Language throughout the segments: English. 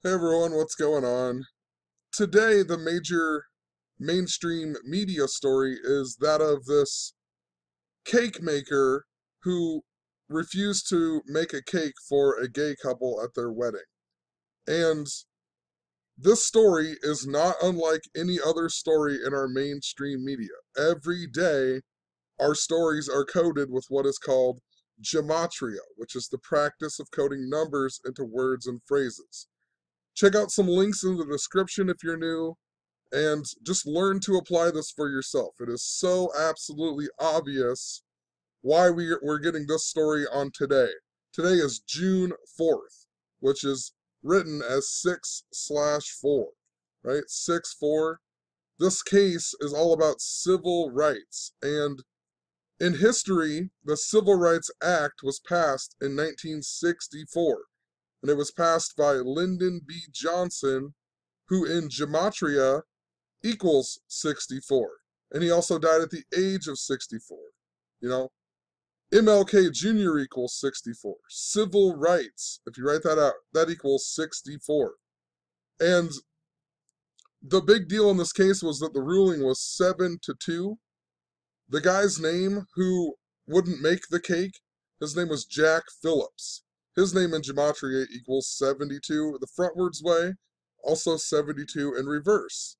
Hey everyone, what's going on? Today, the major mainstream media story is that of this cake maker who refused to make a cake for a gay couple at their wedding. And this story is not unlike any other story in our mainstream media. Every day, our stories are coded with what is called gematria, which is the practice of coding numbers into words and phrases. Check out some links in the description if you're new, and just learn to apply this for yourself. It is so absolutely obvious why we're getting this story on today. Today is June 4th, which is written as 6/4, right? 6/4. This case is all about civil rights, and in history, the Civil Rights Act was passed in 1964, and it was passed by Lyndon B. Johnson, who in gematria equals 64. And he also died at the age of 64. You know, MLK Jr. equals 64. Civil rights, if you write that out, that equals 64. And the big deal in this case was that the ruling was 7-2. The guy's name who wouldn't make the cake, his name was Jack Phillips. His name in gematria equals 72 the frontwards way, also 72 in reverse.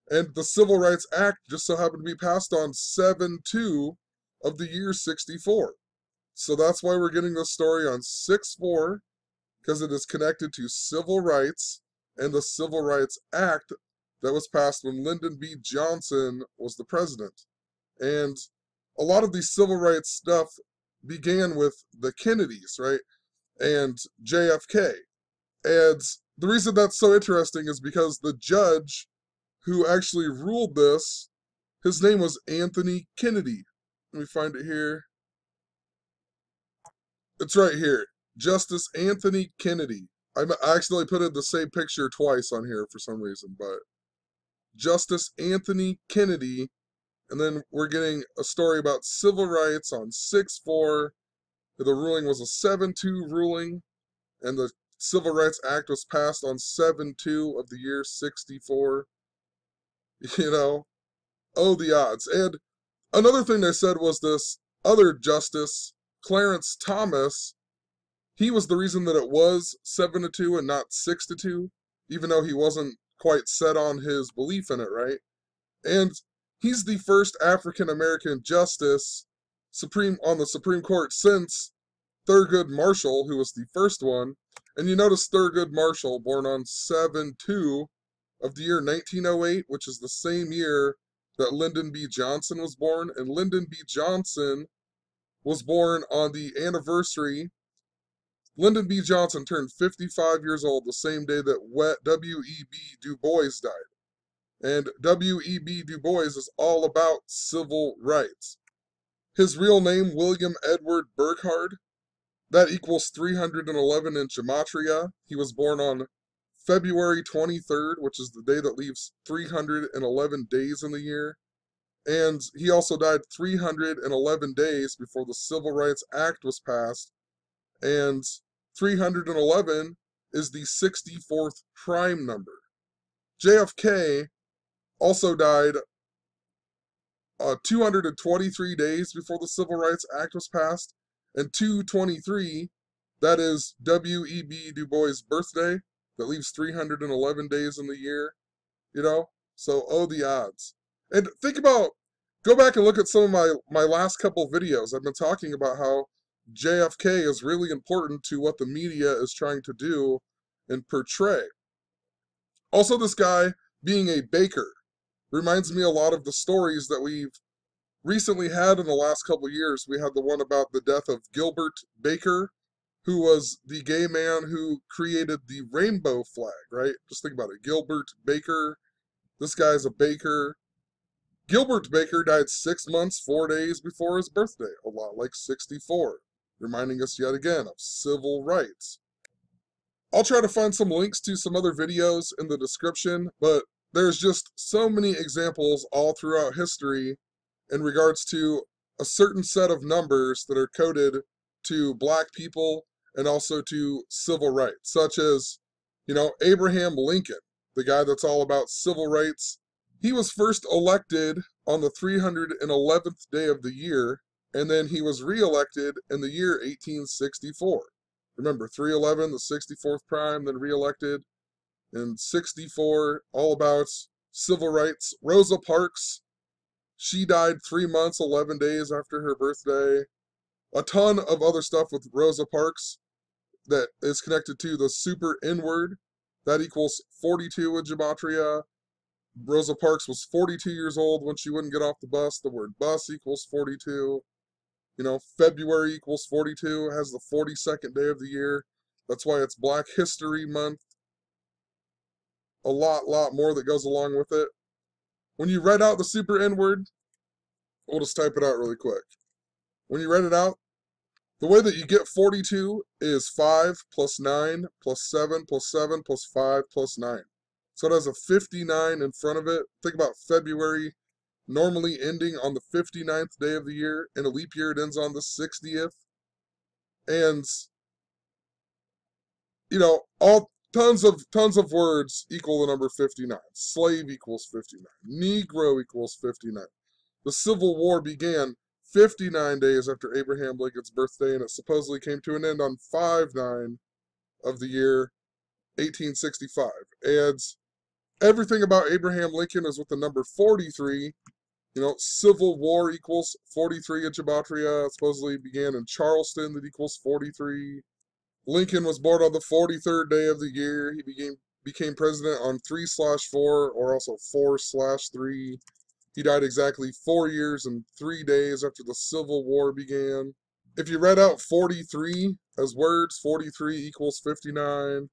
And the Civil Rights Act just so happened to be passed on 7/2 of the year 64. So that's why we're getting this story on 6/4, because it is connected to civil rights and the Civil Rights Act that was passed when Lyndon B. Johnson was the president. And a lot of the civil rights stuff began with the Kennedys, right? And JFK. And the reason that's so interesting is because the judge who actually ruled this, his name was Anthony Kennedy. Let me find it here. It's right here. Justice Anthony Kennedy. I accidentally put in the same picture twice on here for some reason, but Justice Anthony Kennedy. And then we're getting a story about civil rights on 6/4. The ruling was a 7/2 ruling, and the Civil Rights Act was passed on 7/2 of the year 64. You know, oh, the odds. And another thing they said was this other justice, Clarence Thomas, he was the reason that it was 7-2 and not 6-2, even though he wasn't quite set on his belief in it, right? And he's the first African American justice on the Supreme Court since Thurgood Marshall, who was the first one. And you notice Thurgood Marshall, born on 7/2 of the year 1908, which is the same year that Lyndon B. Johnson was born. And Lyndon B. Johnson was born on the anniversary. Lyndon B. Johnson turned 55 years old the same day that W.E.B. Du Bois died. And W.E.B. Du Bois is all about civil rights. His real name, William Edward Burghardt, that equals 311 in gematria. He was born on February 23rd, which is the day that leaves 311 days in the year. And he also died 311 days before the Civil Rights Act was passed. And 311 is the 64th prime number. JFK also died 223 days before the Civil Rights Act was passed, and 223, that is W.E.B. Du Bois' birthday, that leaves 311 days in the year, you know? So, oh, the odds. And go back and look at some of my last couple videos. I've been talking about how JFK is really important to what the media is trying to do and portray. Also, this guy being a baker reminds me a lot of the stories that we've recently had in the last couple years. We had the one about the death of Gilbert Baker, who was the gay man who created the rainbow flag, right? Just think about it. Gilbert Baker, this guy's a baker. Gilbert Baker died 6 months, 4 days before his birthday, a lot like 64, reminding us yet again of civil rights. I'll try to find some links to some other videos in the description, but there's just so many examples all throughout history in regards to a certain set of numbers that are coded to black people and also to civil rights, such as Abraham Lincoln, the guy that's all about civil rights, he was first elected on the 311th day of the year, and then he was reelected in the year 1864. Remember, 311, the 64th prime, then reelected in 64, all about civil rights. Rosa Parks, she died 3 months, 11 days after her birthday. A ton of other stuff with Rosa Parks that is connected to the super N-word. That equals 42 in Gematria. Rosa Parks was 42 years old when she wouldn't get off the bus. The word bus equals 42. February equals 42. It has the 42nd day of the year. That's why it's Black History Month. A lot more that goes along with it. When you write out the super N-word, we'll just type it out really quick. When you write it out, the way that you get 42 is 5 plus 9 plus 7 plus 7 plus 5 plus 9. So it has a 59 in front of it. Think about February normally ending on the 59th day of the year. In a leap year, it ends on the 60th. And, all tons of words equal the number 59. Slave equals 59. Negro equals 59. The Civil War began 59 days after Abraham Lincoln's birthday, and it supposedly came to an end on 5/9 of the year 1865. And everything about Abraham Lincoln is with the number 43. Civil War equals 43 in Gematria. It supposedly began in Charleston, that equals 43. Lincoln was born on the 43rd day of the year. He became president on 3/4, or also 4/3. He died exactly 4 years and 3 days after the Civil War began. If you read out 43 as words, 43 equals 59.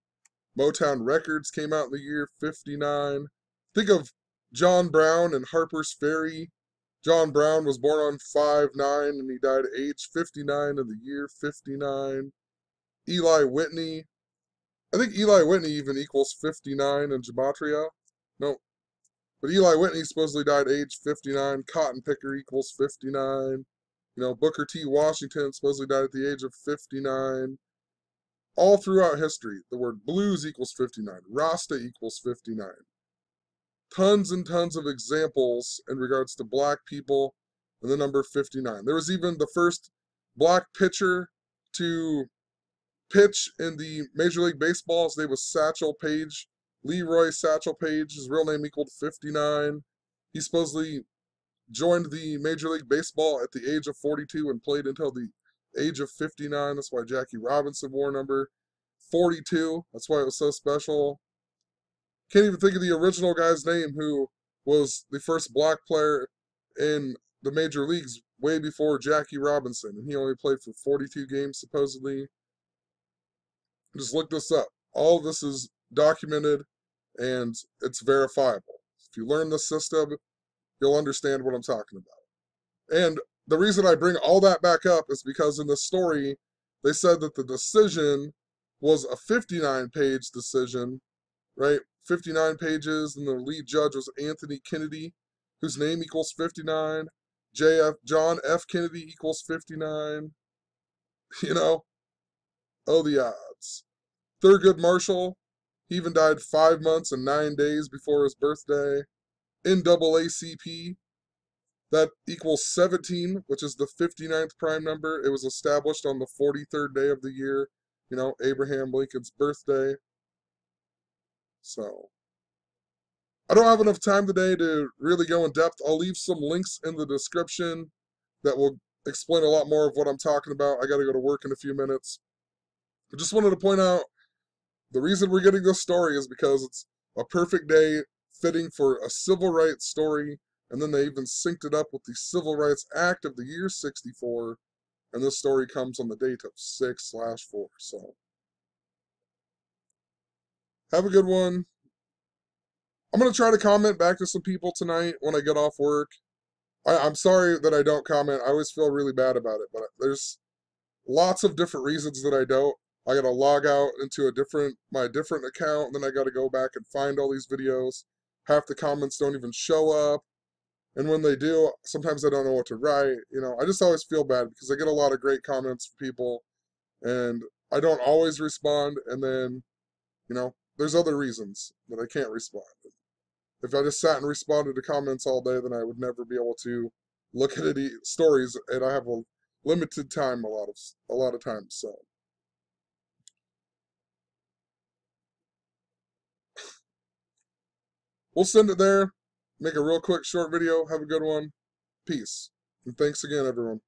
Motown Records came out in the year 59. Think of John Brown and Harper's Ferry. John Brown was born on 5/9 and he died at age 59 in the year 59. Eli Whitney. I think Eli Whitney even equals 59 in Gematria. No, but Eli Whitney supposedly died at age 59. Cotton Picker equals 59. Booker T. Washington supposedly died at the age of 59. All throughout history, the word blues equals 59. Rasta equals 59. Tons and tons of examples in regards to black people and the number 59. There was even the first black pitcher to pitch in the Major League Baseball. His name was Satchel Paige. Leroy Satchel Paige. His real name equaled 59. He supposedly joined the Major League Baseball at the age of 42 and played until the age of 59. That's why Jackie Robinson wore number 42. That's why it was so special. Can't even think of the original guy's name who was the first black player in the major leagues way before Jackie Robinson. And he only played for 42 games, supposedly. Just look this up. All of this is documented and it's verifiable. If you learn the system, you'll understand what I'm talking about. And the reason I bring all that back up is because in the story, they said that the decision was a 59-page decision, right? 59 pages, and the lead judge was Anthony Kennedy, whose name equals 59. John F. Kennedy equals 59. Oh, the odds. Thurgood Marshall, he even died 5 months and 9 days before his birthday. NAACP, that equals 17, which is the 59th prime number. It was established on the 43rd day of the year, Abraham Lincoln's birthday. So, I don't have enough time today to really go in depth. I'll leave some links in the description that will explain a lot more of what I'm talking about. I got to go to work in a few minutes. I just wanted to point out the reason we're getting this story is because it's a perfect day fitting for a civil rights story, and then they even synced it up with the Civil Rights Act of the year 64, and this story comes on the date of 6/4. So, have a good one. I'm going to try to comment back to some people tonight when I get off work. I'm sorry that I don't comment. I always feel really bad about it, but there's lots of different reasons that I don't. I got to log out into my different account, and then I got to go back and find all these videos. Half the comments don't even show up, and when they do, sometimes I don't know what to write. I just always feel bad because I get a lot of great comments from people, and I don't always respond, and then, there's other reasons that I can't respond. If I just sat and responded to comments all day, then I would never be able to look at any stories, and I have a limited time a lot of times. So we'll send it there. Make a real quick short video. Have a good one. Peace. And thanks again, everyone.